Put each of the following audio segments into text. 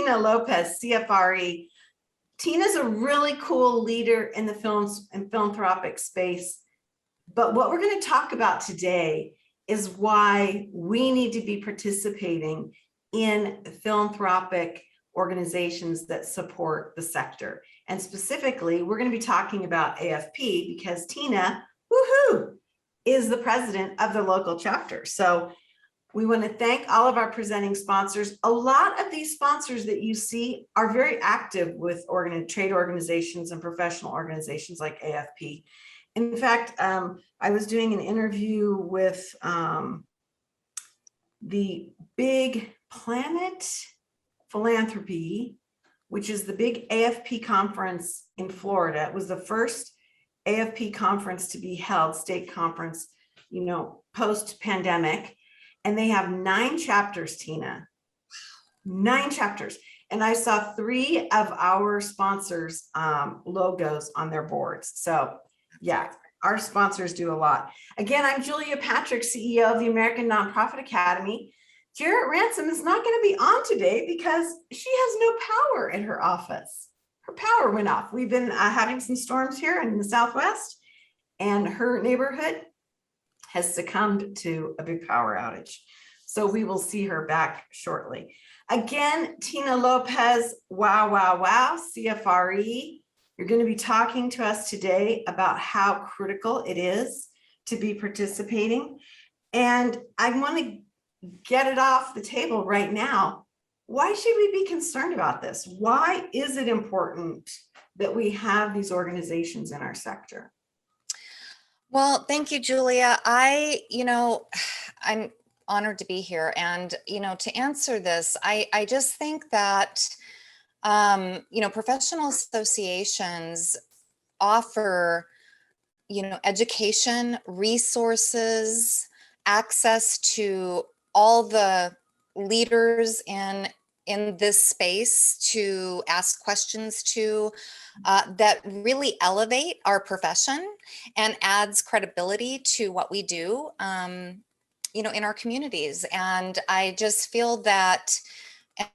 Tina Lopez, CFRE. Tina's a really cool leader in the films and philanthropic space. But what we're going to talk about today is why we need to be participating in philanthropic organizations that support the sector. And specifically, we're going to be talking about AFP because Tina, woohoo, is the president of the local chapter. So we want to thank all of our presenting sponsors. A lot of these sponsors that you see are very active with trade organizations and professional organizations like AFP. In fact, I was doing an interview with the Big Planet Philanthropy, which is the big AFP conference in Florida. It was the first AFP conference to be held, state conference, post-pandemic. And they have 9 chapters, Tina, 9 chapters. And I saw 3 of our sponsors' logos on their boards. So yeah, our sponsors do a lot. Again, I'm Julia Patrick, CEO of the American Nonprofit Academy. Jarrett Ransom is not going to be on today because she has no power in her office. Her power went off. We've been having some storms here in the Southwest, and her neighborhood has succumbed to a big power outage. So we will see her back shortly. Again, Tina Lopez, wow, CFRE. You're going to be talking to us today about how critical it is to be participating. And I want to get it off the table right now. Why should we be concerned about this? Why is it important that we have these organizations in our sector? Well, thank you, Julia. I'm honored to be here. And, to answer this, I just think that, professional associations offer, education, resources, access to all the leaders in this space to ask questions to that really elevate our profession and adds credibility to what we do, in our communities. And I just feel that,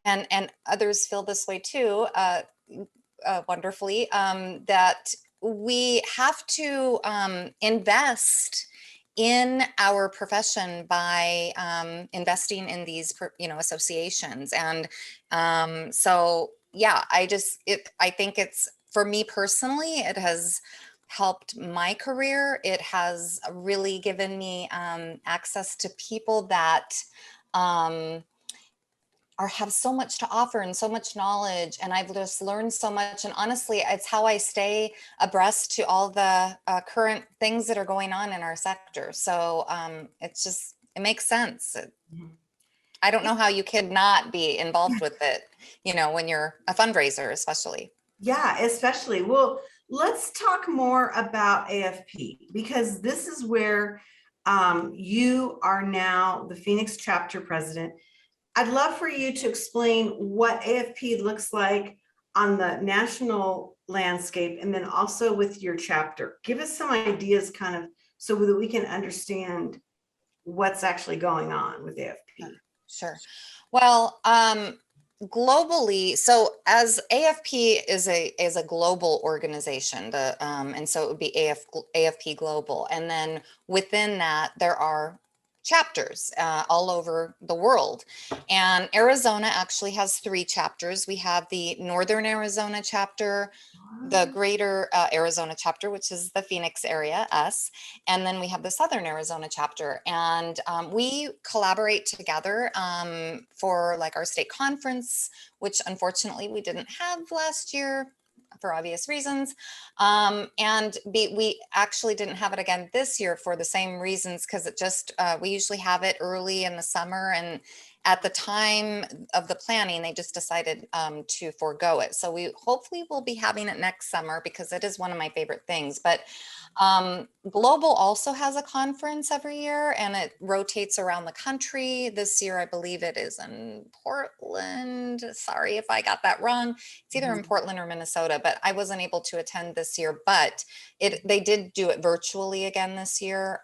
and others feel this way too, wonderfully, that we have to invest in our profession by investing in these, associations. And so, yeah, I think it's, for me personally, it has helped my career. It has really given me access to people that have so much to offer and so much knowledge, and I've just learned so much. And honestly, it's how I stay abreast to all the current things that are going on in our sector. So it makes sense. I don't know how you could not be involved with it, when you're a fundraiser, especially. Yeah, especially. Well, let's talk more about AFP, because this is where you are now the Phoenix chapter president. I'd love for you to explain what AFP looks like on the national landscape, and then also with your chapter. Give us some ideas kind of so that we can understand what's actually going on with AFP. Sure. Well, globally, so as AFP is a global organization, and so it would be AFP Global, and then within that there are chapters all over the world. And Arizona actually has 3 chapters. We have the Northern Arizona Chapter, the Greater Arizona Chapter, which is the Phoenix area, us, and then we have the Southern Arizona Chapter. And we collaborate together for like our state conference, which unfortunately we didn't have last year for obvious reasons. And we actually didn't have it again this year for the same reasons, because it just, we usually have it early in the summer, and at the time of the planning, they just decided to forego it. So we hopefully will be having it next summer, because it is one of my favorite things. But Global also has a conference every year, and it rotates around the country. This year, I believe it is in Portland. Sorry if I got that wrong. It's either in Portland or Minnesota, but I wasn't able to attend this year. But they did do it virtually again this year.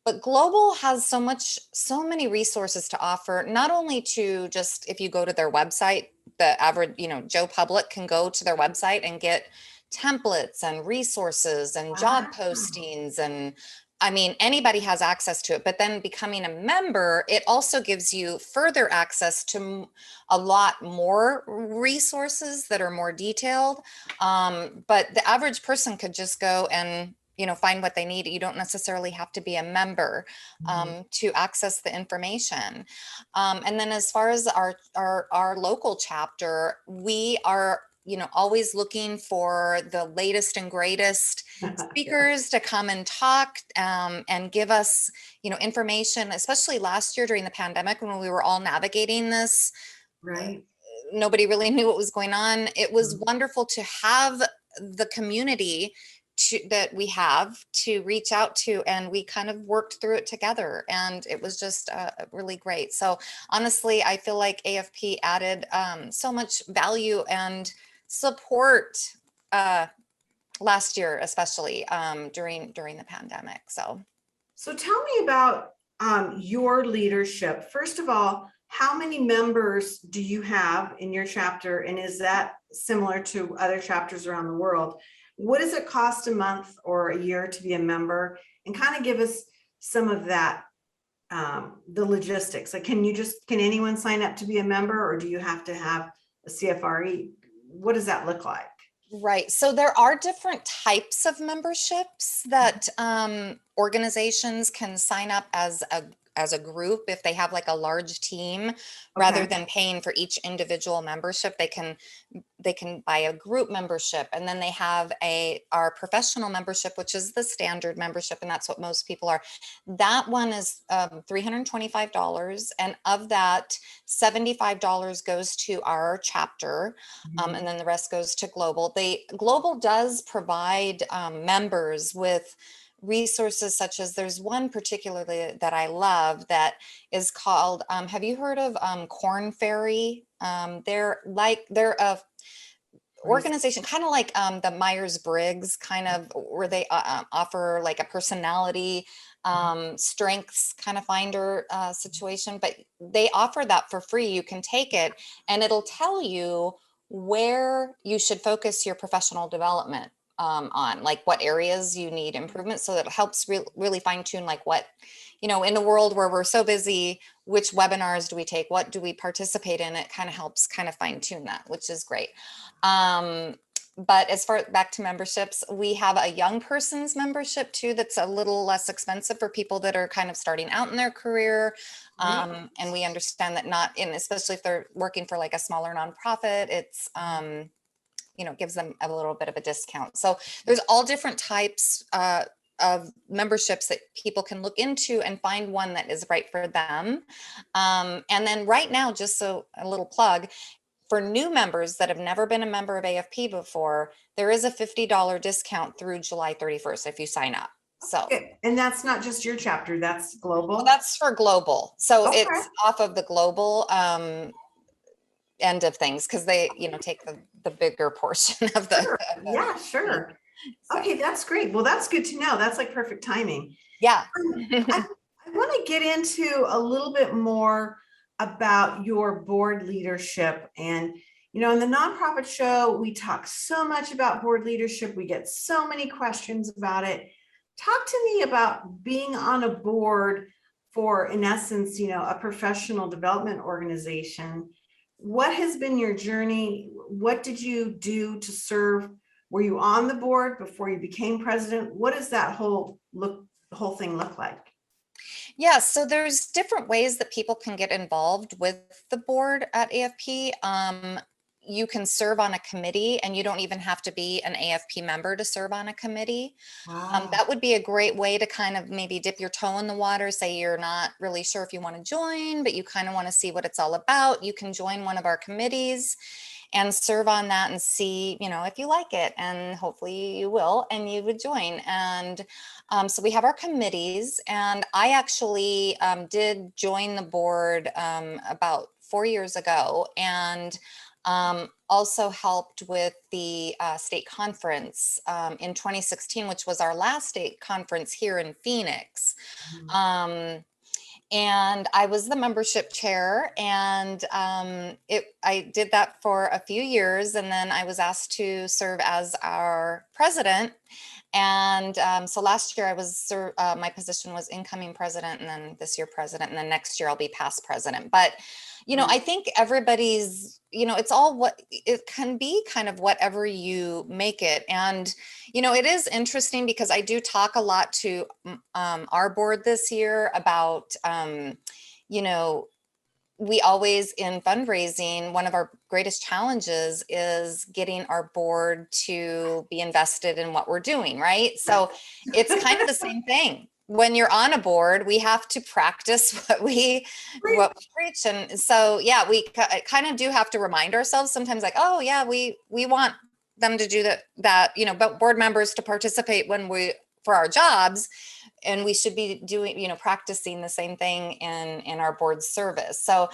But Global has so many resources to offer, not only to just, if you go to their website, the average, Joe public can go to their website and get templates and resources and job Wow. postings. And I mean, anybody has access to it, but then becoming a member, it also gives you further access to a lot more resources that are more detailed. But the average person could just go and find what they need. You don't necessarily have to be a member to access the information. And then as far as our local chapter, we are always looking for the latest and greatest speakers to come and talk and give us information, especially last year during the pandemic when we were all navigating this. Right. Nobody really knew what was going on. It was wonderful to have the community that we have to reach out to, and we kind of worked through it together, and it was just really great. So honestly, I feel like AFP added so much value and support last year, especially during the pandemic. So tell me about your leadership. First of all, how many members do you have in your chapter? And is that similar to other chapters around the world? What does it cost a month or a year to be a member? And kind of give us some of that, the logistics. Like, can anyone sign up to be a member, or do you have to have a CFRE? What does that look like? right. So there are different types of memberships that organizations can sign up as a group if they have like a large team. Rather than paying for each individual membership, they can buy a group membership, and then they have our professional membership, which is the standard membership, and that's what most people are. That one is $325, and of that, $75 goes to our chapter, and then the rest goes to Global. Global does provide members with resources such as, there's one particularly that I love that is called, have you heard of Corn Fairy? They're a organization kind of like the Myers-Briggs, kind of where they offer like a personality strengths kind of finder situation, but they offer that for free. You can take it and it'll tell you where you should focus your professional development on, like what areas you need improvement. So that helps really fine tune, like what, in a world where we're so busy, which webinars do we take? What do we participate in? It kind of helps kind of fine tune that, which is great. But as far back to memberships, we have a young person's membership too, that's a little less expensive for people that are kind of starting out in their career. And we understand that especially if they're working for like a smaller nonprofit, it's, gives them a little bit of a discount. So there's all different types of memberships that people can look into and find one that is right for them. And then right now, just so a little plug, for new members that have never been a member of AFP before, there is a $50 discount through July 31st if you sign up. So, and that's not just your chapter, that's global. Well, that's for Global. So Okay. it's off of the Global end of things, because they, take the bigger portion of the. Sure. Yeah, sure. So. Okay, that's great. Well, that's good to know. That's like perfect timing. Yeah. I want to get into a little bit more about your board leadership. And, in the nonprofit show, we talk so much about board leadership. We get so many questions about it. Talk to me about being on a board for, in essence, a professional development organization. What has been your journey? What did you do to serve? Were you on the board before you became president? What does that whole thing look like? Yeah, so there's different ways that people can get involved with the board at AFP. You can serve on a committee, and you don't even have to be an AFP member to serve on a committee. Wow. That would be a great way to kind of maybe dip your toe in the water, say you're not really sure if you want to join, but you kind of want to see what it's all about. You can join one of our committees and serve on that and see, if you like it, and hopefully you will, and you would join. And so we have our committees, and I actually did join the board about 4 years ago, and also helped with the state conference in 2016, which was our last state conference here in Phoenix. and I was the membership chair, and I did that for a few years, and then I was asked to serve as our president. And so last year my position was incoming president, and then this year president, and then next year I'll be past president. But I think everybody's, it's all what it can be, kind of whatever you make it. And it is interesting because I do talk a lot to our board this year about, you know, we always, in fundraising, one of our greatest challenges is getting our board to be invested in what we're doing, right? So it's kind of the same thing. When you're on a board, we have to practice what we preach. And so, yeah, we kind of do have to remind ourselves sometimes, like, oh yeah, we want them to do that, but board members to participate for our jobs. And we should be doing, practicing the same thing in our board service. So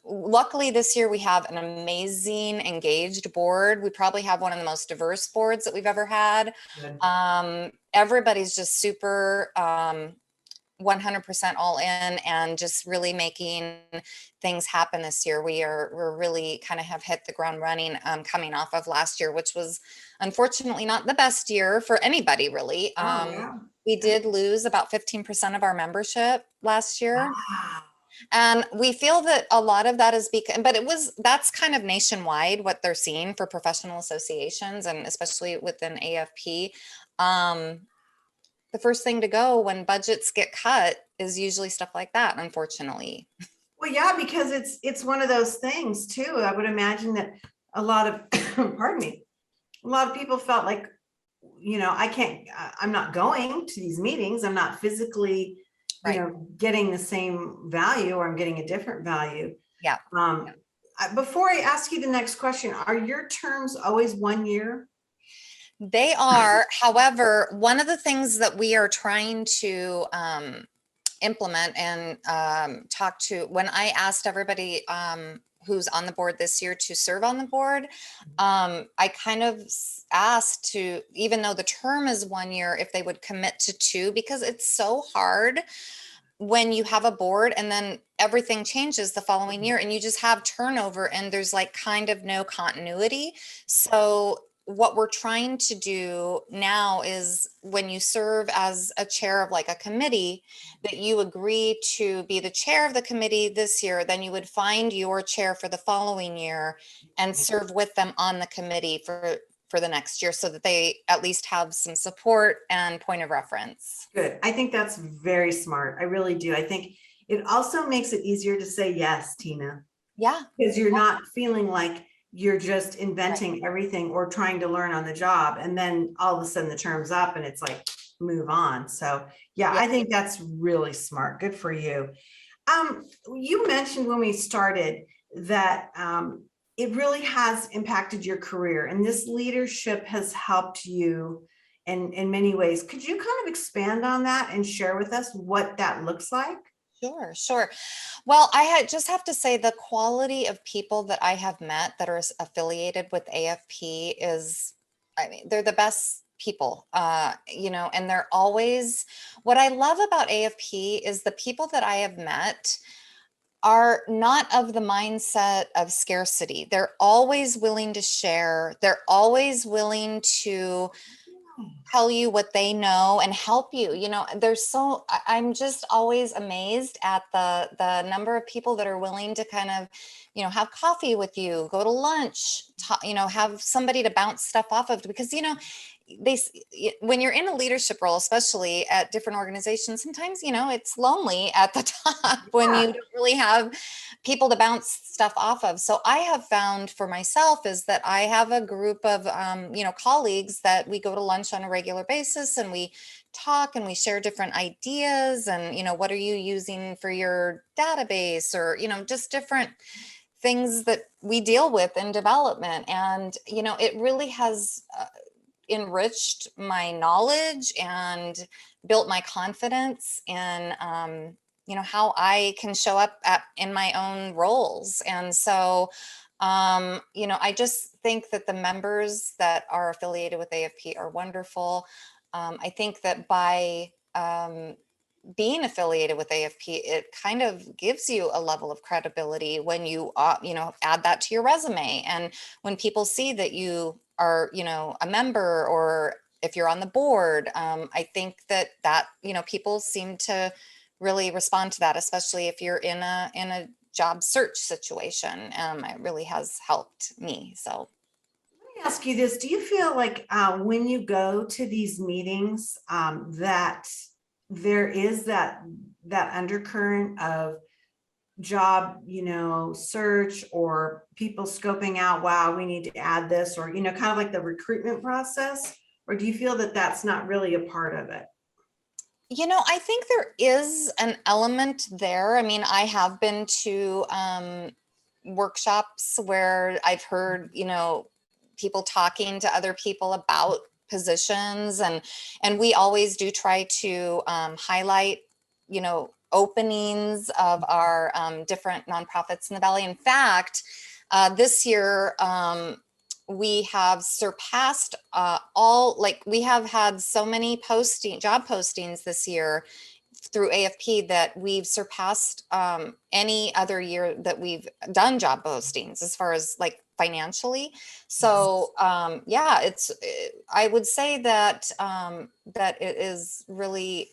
luckily this year we have an amazing, engaged board. We probably have one of the most diverse boards that we've ever had. Everybody's just super 100% all in and just really making things happen this year. We're really kind of have hit the ground running, coming off of last year, which was unfortunately not the best year for anybody, really. We did lose about 15% of our membership last year. Wow. And we feel that a lot of that is because, but that's kind of nationwide what they're seeing for professional associations, and especially within AFP. The first thing to go when budgets get cut is usually stuff like that, unfortunately. Well, yeah, because it's one of those things too. I would imagine that a lot of, pardon me, a lot of people felt like, I'm not going to these meetings. I'm not physically, getting the same value, or I'm getting a different value. Yeah. Before I ask you the next question, are your terms always 1 year? They are. However, one of the things that we are trying to implement and talk to, when I asked everybody who's on the board this year to serve on the board, I kind of asked to, even though the term is 1 year, if they would commit to 2, because it's so hard when you have a board and then everything changes the following year and you just have turnover and there's like kind of no continuity. So what we're trying to do now is, when you serve as a chair of like a committee, that you agree to be the chair of the committee this year, then you would find your chair for the following year and serve with them on the committee for the next year, so that they at least have some support and point of reference. Good. I think that's very smart. I really do. I think it also makes it easier to say yes, Tina. Yeah. Because you're not feeling like you're just inventing everything or trying to learn on the job, and then all of a sudden the term's up and it's like, move on. So yeah, I think that's really smart. Good for you. You mentioned when we started that it really has impacted your career, and this leadership has helped you in many ways. Could you kind of expand on that and share with us what that looks like? Sure. Well, I just have to say, the quality of people that I have met that are affiliated with AFP is, they're the best people, and they're always, what I love about AFP is the people that I have met are not of the mindset of scarcity. They're always willing to share. They're always willing to tell you what they know and help you. I'm just always amazed at the number of people that are willing to kind of, have coffee with you, go to lunch, have somebody to bounce stuff off of, because, when you're in a leadership role, especially at different organizations, sometimes, it's lonely at the top when you don't really have people to bounce stuff off of. So I have found for myself is that I have a group of, colleagues that we go to lunch on a regular basis, and we talk and we share different ideas, and, what are you using for your database, or, just different things that we deal with in development. And, it really has enriched my knowledge and built my confidence in, how I can show up in my own roles. And so, I just think that the members that are affiliated with AFP are wonderful. I think that by being affiliated with AFP, it kind of gives you a level of credibility when you, add that to your resume. And when people see that you are, a member, or if you're on the board, I think that, people seem to really respond to that, especially if you're in a job search situation. It really has helped me. So. Let me ask you this. Do you feel like when you go to these meetings that there is that undercurrent of job, search, or people scoping out, wow, we need to add this, or, kind of like the recruitment process? Or do you feel that that's not really a part of it? I think there is an element there. I mean, I have been to workshops where I've heard, people talking to other people about positions, and we always do try to highlight, openings of our different nonprofits in the Valley. In fact, this year, we have surpassed we have had so many job postings this year through AFP that we've surpassed any other year that we've done job postings as far as like financially. So I would say that that it is really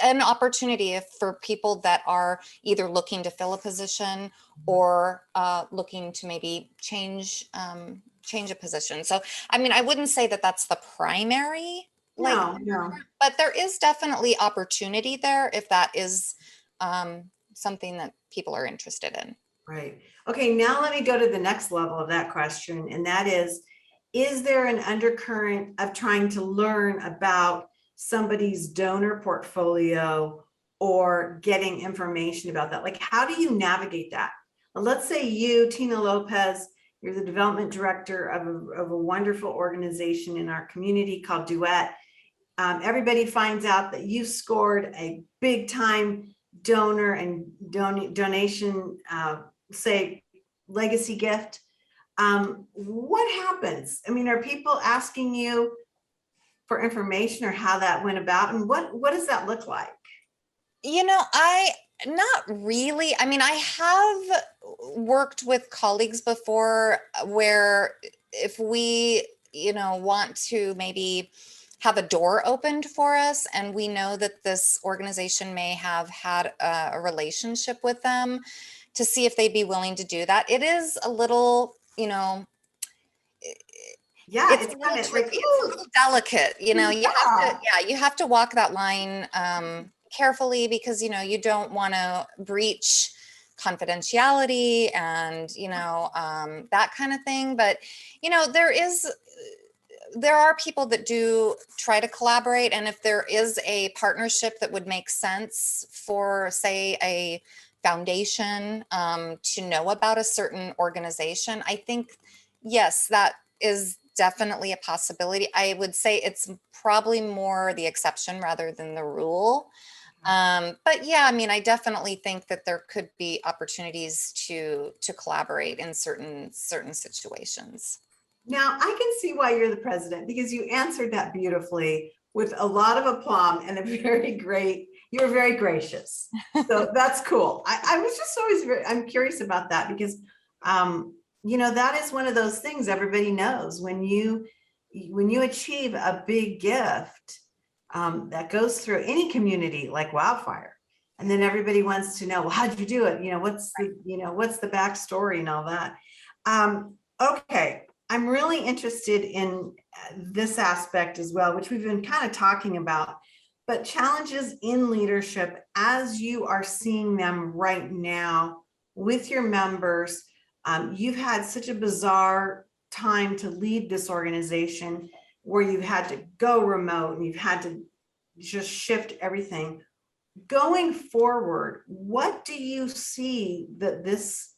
an opportunity for people that are either looking to fill a position or looking to maybe change a position. So, I mean, I wouldn't say that that's the primary, No. but there is definitely opportunity there if that is something that people are interested in. Right. Okay, now let me go to the next level of that question, and that is there an undercurrent of trying to learn about somebody's donor portfolio or getting information about that? Like, how do you navigate that? Well, let's say you, Tina Lopez, you're the development director of a wonderful organization in our community called Duet. Everybody finds out that you scored a big time donor and donation, say legacy gift. What happens? I mean, are people asking you for information or how that went about, and what does that look like? I not really. I mean, I have worked with colleagues before where if we, want to maybe have a door opened for us and we know that this organization may have had a relationship with them, to see if they'd be willing to do that. It is a little, Yeah, it's it's a kind little of like, tricky. It's a little delicate, yeah. you have to walk that line carefully, because, you don't want to breach confidentiality and, that kind of thing. But, there are people that do try to collaborate. And if there is a partnership that would make sense for, say, a foundation to know about a certain organization, I think, yes, that is definitely a possibility. I would say it's probably more the exception rather than the rule. But yeah, I mean, I definitely think that there could be opportunities to collaborate in certain situations. Now I can see why you're the president, because you answered that beautifully with a lot of aplomb and you were very gracious. So that's cool. I was just always I'm curious about that, because that is one of those things everybody knows. When you achieve a big gift that goes through any community like wildfire, and then everybody wants to know, well, how'd you do it? What's the backstory and all that. Okay, I'm really interested in this aspect as well, which we've been kind of talking about, but challenges in leadership as you are seeing them right now with your members. You've had such a bizarre time to lead this organization where you've had to go remote and you've had to just shift everything. Going forward, what do you see that this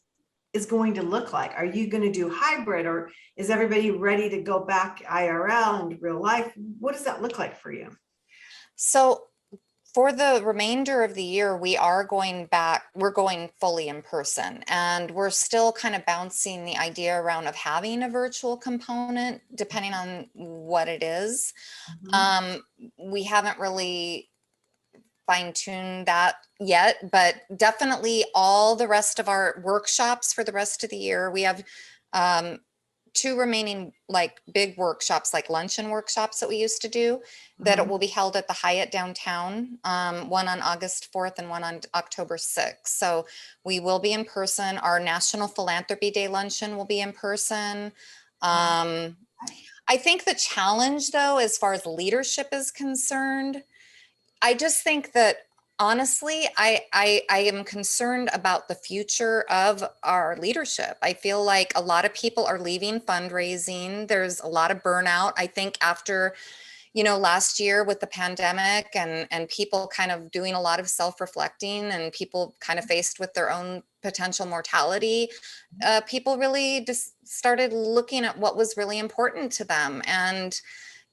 is going to look like? Are you going to do hybrid, or is everybody ready to go back IRL and real life? What does that look like for you? So for the remainder of the year, we are going back, we're going fully in person, and we're still kind of bouncing the idea around of having a virtual component, depending on what it is. Mhm. We haven't really fine tune that yet, but definitely all the rest of our workshops for the rest of the year. We have two remaining like big workshops, like luncheon workshops that we used to do, that it will be held at the Hyatt downtown, one on August 4th and one on October 6th. So we will be in person. Our National Philanthropy Day luncheon will be in person. I think the challenge though, as far as leadership is concerned, I just think that honestly, I am concerned about the future of our leadership. I feel like a lot of people are leaving fundraising. There's a lot of burnout. I think after, last year with the pandemic and people kind of doing a lot of self-reflecting and people kind of faced with their own potential mortality, people really just started looking at what was really important to them. And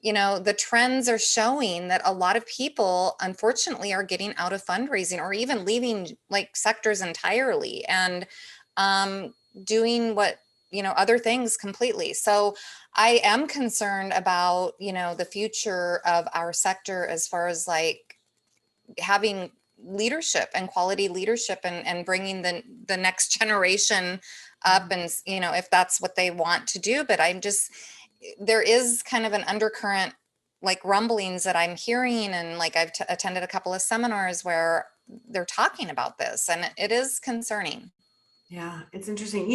the trends are showing that a lot of people, unfortunately, are getting out of fundraising or even leaving like sectors entirely and doing other things completely. So I am concerned about, the future of our sector as far as like having leadership and quality leadership and bringing the next generation up and, if that's what they want to do. But there is kind of an undercurrent, like rumblings that I'm hearing. And like I've attended a couple of seminars where they're talking about this, and it is concerning. Yeah, it's interesting.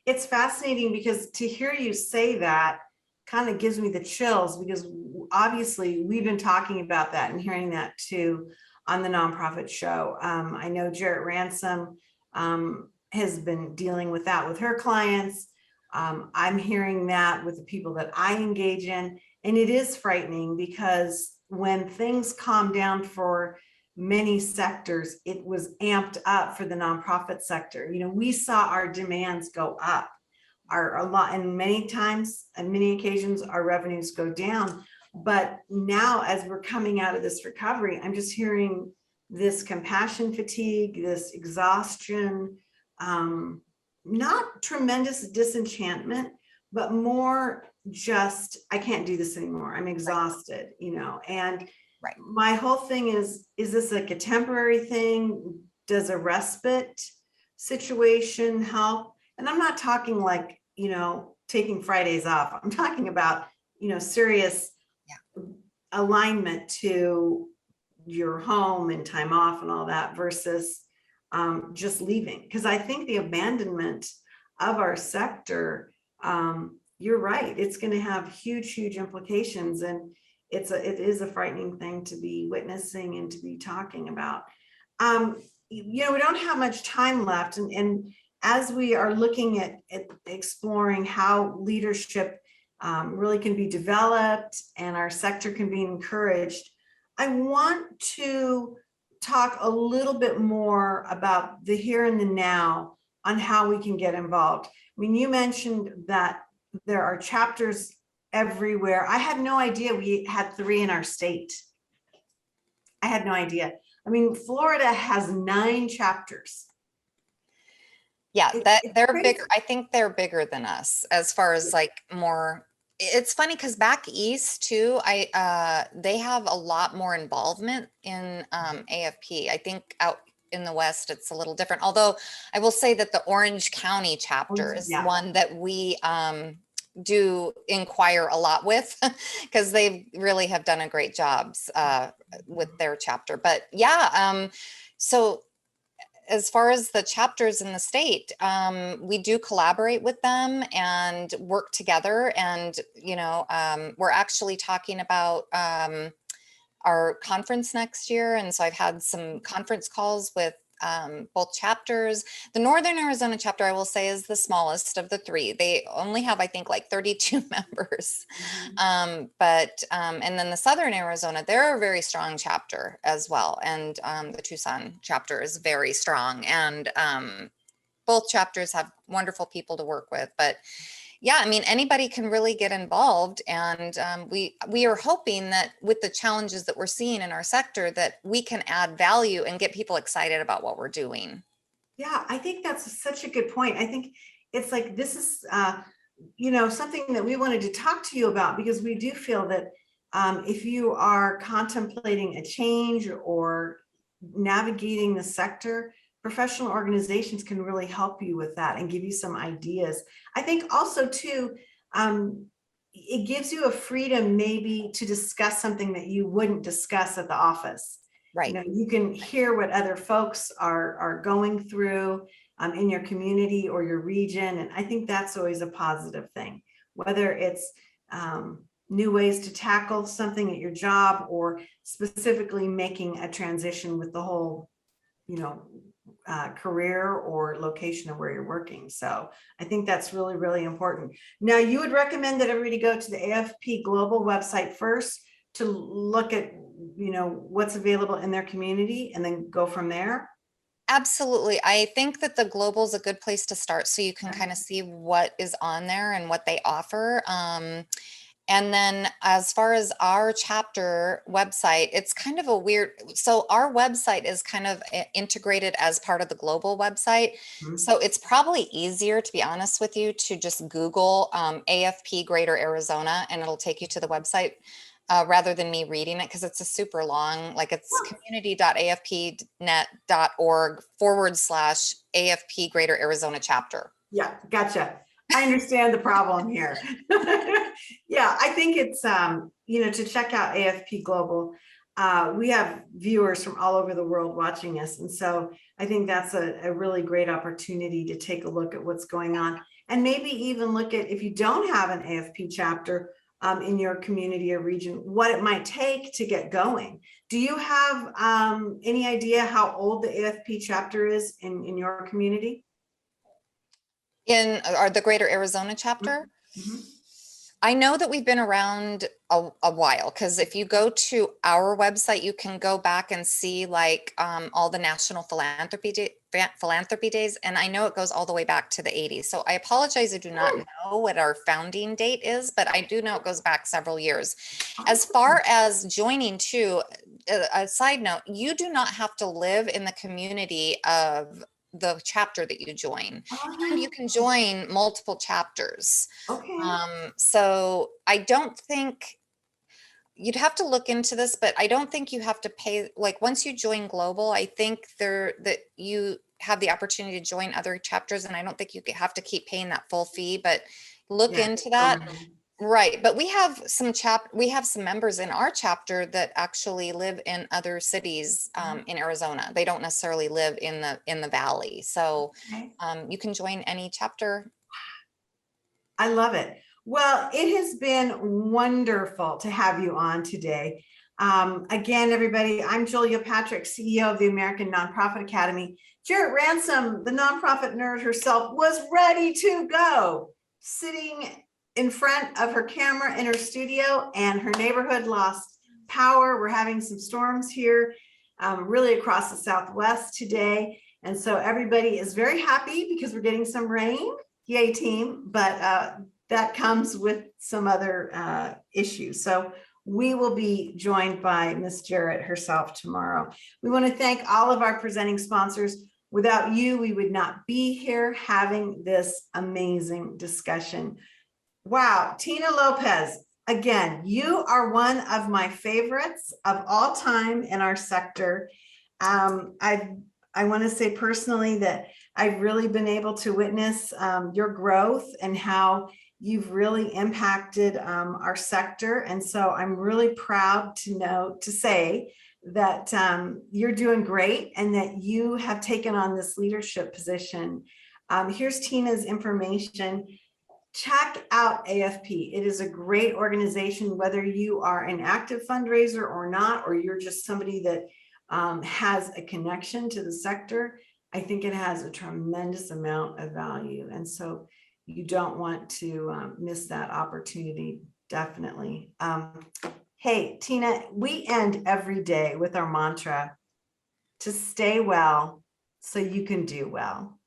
It's fascinating because to hear you say that kind of gives me the chills, because obviously we've been talking about that and hearing that too on the nonprofit show. I know Jarrett Ransom has been dealing with that with her clients. I'm hearing that with the people that I engage in, and it is frightening because when things calm down for many sectors, it was amped up for the nonprofit sector. We saw our demands go up, and many times and many occasions our revenues go down. But now, as we're coming out of this recovery, I'm just hearing this compassion fatigue, this exhaustion, not tremendous disenchantment, but more just, I can't do this anymore. I'm exhausted, and Right. my whole thing is this like a temporary thing? Does a respite situation help? And I'm not talking like, taking Fridays off. I'm talking about, serious alignment to your home and time off and all that versus just leaving. Because I think the abandonment of our sector, you're right, it's going to have huge implications, and it is a frightening thing to be witnessing and to be talking about. We don't have much time left, and as we are looking at exploring how leadership really can be developed and our sector can be encouraged, I want to talk a little bit more about the here and the now on how we can get involved. I mean, you mentioned that there are chapters everywhere. I had no idea we had 3 in our state. I had no idea. I mean, Florida has 9 chapters. Yeah, they're bigger. I think they're bigger than us as far as like more. It's funny because back east too, they have a lot more involvement in AFP. I think out in the West, it's a little different. Although I will say that the Orange County chapter is one that we do inquire a lot with because they really have done a great job with their chapter. But yeah, so as far as the chapters in the state, we do collaborate with them and work together. And, we're actually talking about our conference next year. And so I've had some conference calls with both chapters. The Northern Arizona chapter, I will say, is the smallest of the 3. They only have, I think, like 32 members. And then the Southern Arizona, they're a very strong chapter as well. And the Tucson chapter is very strong. And both chapters have wonderful people to work with. But yeah, I mean, anybody can really get involved. And we are hoping that with the challenges that we're seeing in our sector, that we can add value and get people excited about what we're doing. Yeah, I think that's such a good point. I think it's like, this is, something that we wanted to talk to you about, because we do feel that If you are contemplating a change or navigating the sector, professional organizations can really help you with that and give you some ideas. I think also too, it gives you a freedom maybe to discuss something that you wouldn't discuss at the office. Right. You can hear what other folks are going through in your community or your region. And I think that's always a positive thing, whether it's new ways to tackle something at your job or specifically making a transition with the whole, career or location of where you're working. So I think that's really, really important. Now, you would recommend that everybody go to the AFP Global website first to look at, what's available in their community and then go from there? Absolutely. I think that the global is a good place to start so you can Okay. kind of see what is on there and what they offer. And then as far as our chapter website, it's kind of a weird, so our website is kind of integrated as part of the global website. Mhm. So it's probably easier, to be honest with you, to just Google AFP Greater Arizona and it'll take you to the website rather than me reading it because it's a super long, like it's community.afpnet.org/AFP Greater Arizona Chapter. Yeah, gotcha. I understand the problem here. Yeah, I think it's, to check out AFP Global. We have viewers from all over the world watching us. And so I think that's a really great opportunity to take a look at what's going on and maybe even look at, if you don't have an AFP chapter in your community or region, what it might take to get going. Do you have any idea how old the AFP chapter is in your community? In the Greater Arizona Chapter? Mm-hmm. I know that we've been around a while because if you go to our website, you can go back and see like all the National Philanthropy Days, and I know it goes all the way back to the 80s. So I apologize, I do not know what our founding date is, but I do know it goes back several years. As far as joining too, a side note, you do not have to live in the community of the chapter that you join, and you can join multiple chapters. Okay. So I don't think you'd have to look into this, but I don't think you have to pay. Like once you join global, I think that you have the opportunity to join other chapters, and I don't think you have to keep paying that full fee, but look Yeah. into that. Right. But we have some members in our chapter that actually live in other cities in Arizona. They don't necessarily live in the valley. So Okay. you can join any chapter. I love it. Well, it has been wonderful to have you on today. Again, everybody, I'm Julia Patrick, CEO of the American Nonprofit Academy. Jarrett Ransom, the nonprofit nerd herself, was ready to go, sitting in front of her camera in her studio, and her neighborhood lost power. We're having some storms here, really across the Southwest today. And so everybody is very happy because we're getting some rain. Yay, team. But that comes with some other issues. So we will be joined by Miss Jarrett herself tomorrow. We want to thank all of our presenting sponsors. Without you, we would not be here having this amazing discussion. Wow, Tina Lopez, again, you are one of my favorites of all time in our sector. I want to say personally that I've really been able to witness your growth and how you've really impacted our sector. And so I'm really proud to say that you're doing great and that you have taken on this leadership position. Here's Tina's information. Check out AFP. It is a great organization, whether you are an active fundraiser or not, or you're just somebody that has a connection to the sector. I think it has a tremendous amount of value. And so you don't want to miss that opportunity, definitely. Hey, Tina, we end every day with our mantra to stay well so you can do well.